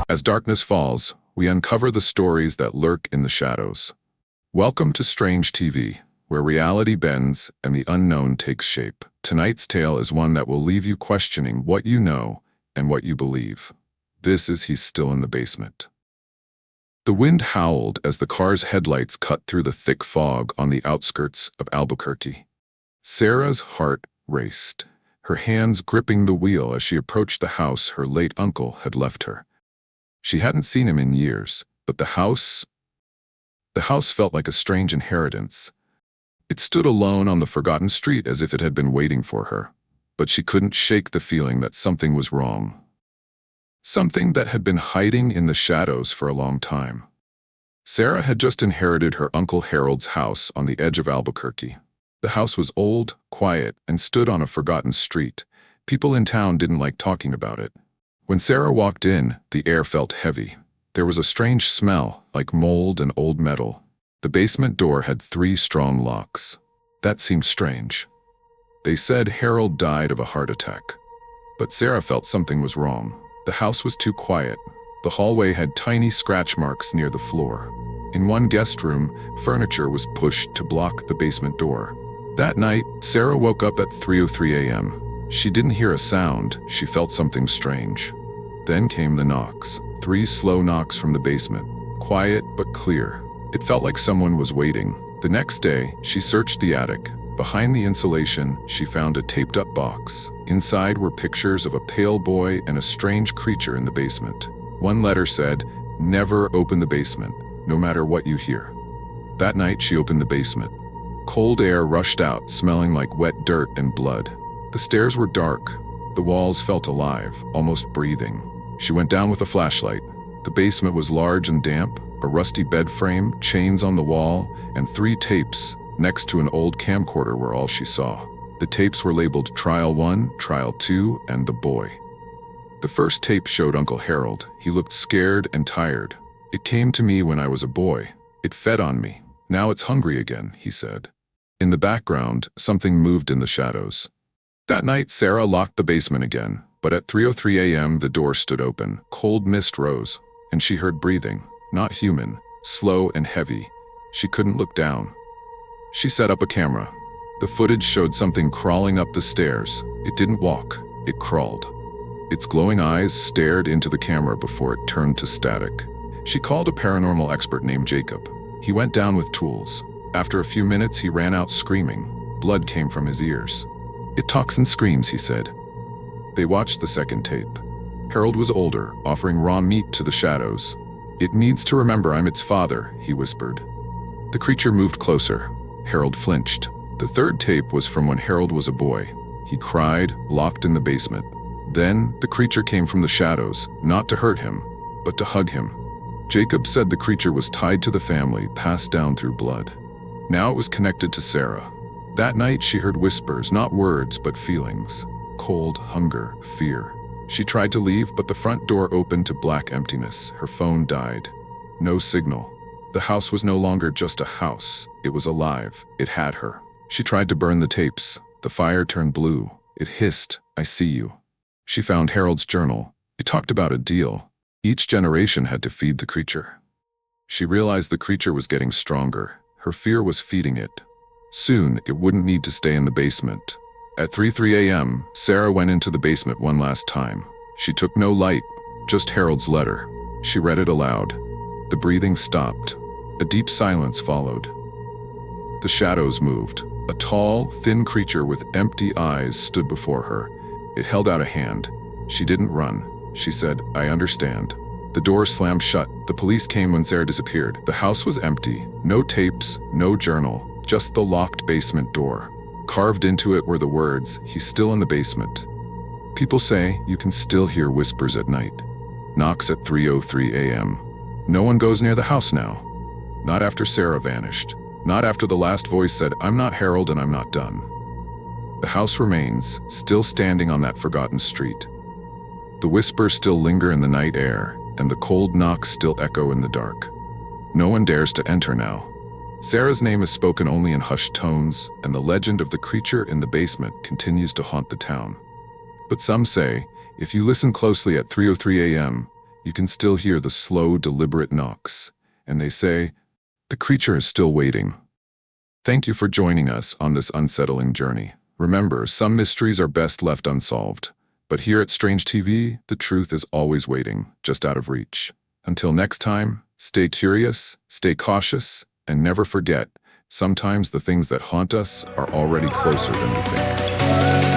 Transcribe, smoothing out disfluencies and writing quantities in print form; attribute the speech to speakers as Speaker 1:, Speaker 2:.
Speaker 1: As darkness falls, we uncover the stories that lurk in the shadows. Welcome to Strange TV, where reality bends and the unknown takes shape. Tonight's tale is one that will leave you questioning what you know and what you believe. This is He's Still in the Basement. The wind howled as the car's headlights cut through the thick fog on the outskirts of Albuquerque. Sarah's heart raced, her hands gripping the wheel as she approached the house her late uncle had left her. She hadn't seen him in years, but the house felt like a strange inheritance. It stood alone on the forgotten street as if it had been waiting for her, but she couldn't shake the feeling that something was wrong. Something that had been hiding in the shadows for a long time. Sarah had just inherited her Uncle Harold's house on the edge of Albuquerque. The house was old, quiet, and stood on a forgotten street. People in town didn't like talking about it. When Sarah walked in, the air felt heavy. There was a strange smell, like mold and old metal. The basement door had 3 strong locks. That seemed strange. They said Harold died of a heart attack. But Sarah felt something was wrong. The house was too quiet. The hallway had tiny scratch marks near the floor. In one guest room, furniture was pushed to block the basement door. That night, Sarah woke up at 3:03 a.m. She didn't hear a sound, she felt something strange. Then came the knocks, 3 slow knocks from the basement, quiet but clear. It felt like someone was waiting. The next day, she searched the attic. Behind the insulation, she found a taped-up box. Inside were pictures of a pale boy and a strange creature in the basement. One letter said, "Never open the basement, no matter what you hear." That night, she opened the basement. Cold air rushed out, smelling like wet dirt and blood. The stairs were dark. The walls felt alive, almost breathing. She went down with a flashlight. The basement was large and damp, a rusty bed frame, chains on the wall, and 3 tapes next to an old camcorder were all she saw. The tapes were labeled Trial 1, Trial 2, and The Boy. The first tape showed Uncle Harold. He looked scared and tired. "It came to me when I was a boy. It fed on me. Now it's hungry again," he said. In the background, something moved in the shadows. That night, Sarah locked the basement again, but at 3:03 a.m. the door stood open. Cold mist rose, and she heard breathing, not human, slow and heavy. She couldn't look down. She set up a camera. The footage showed something crawling up the stairs. It didn't walk, it crawled. Its glowing eyes stared into the camera before it turned to static. She called a paranormal expert named Jacob. He went down with tools. After a few minutes, he ran out screaming. Blood came from his ears. "It talks and screams," he said. They watched the second tape. Harold was older, offering raw meat to the shadows. "It needs to remember I'm its father," he whispered. The creature moved closer. Harold flinched. The third tape was from when Harold was a boy. He cried, locked in the basement. Then, the creature came from the shadows, not to hurt him, but to hug him. Jacob said the creature was tied to the family, passed down through blood. Now it was connected to Sarah. That night she heard whispers, not words, but feelings. Cold, hunger, fear. She tried to leave, but the front door opened to black emptiness. Her phone died. No signal. The house was no longer just a house. It was alive. It had her. She tried to burn the tapes. The fire turned blue. It hissed, "I see you." She found Harold's journal. It talked about a deal. Each generation had to feed the creature. She realized the creature was getting stronger. Her fear was feeding it. Soon, it wouldn't need to stay in the basement. At 3:03 a.m., Sarah went into the basement one last time. She took no light, just Harold's letter. She read it aloud. The breathing stopped. A deep silence followed. The shadows moved. A tall, thin creature with empty eyes stood before her. It held out a hand. She didn't run. She said, "I understand." The door slammed shut. The police came when Sarah disappeared. The house was empty. No tapes, no journal, just the locked basement door. Carved into it were the words, "He's still in the basement." People say you can still hear whispers at night. Knocks at 3:03 a.m. No one goes near the house now. Not after Sarah vanished. Not after the last voice said, "I'm not Harold and I'm not done." The house remains, still standing on that forgotten street. The whispers still linger in the night air, and the cold knocks still echo in the dark. No one dares to enter now. Sarah's name is spoken only in hushed tones, and the legend of the creature in the basement continues to haunt the town. But some say, if you listen closely at 3:03 a.m., you can still hear the slow, deliberate knocks, and they say, the creature is still waiting. Thank you for joining us on this unsettling journey. Remember, some mysteries are best left unsolved, but here at Strange TV, the truth is always waiting, just out of reach. Until next time, stay curious, stay cautious, and never forget, sometimes the things that haunt us are already closer than we think.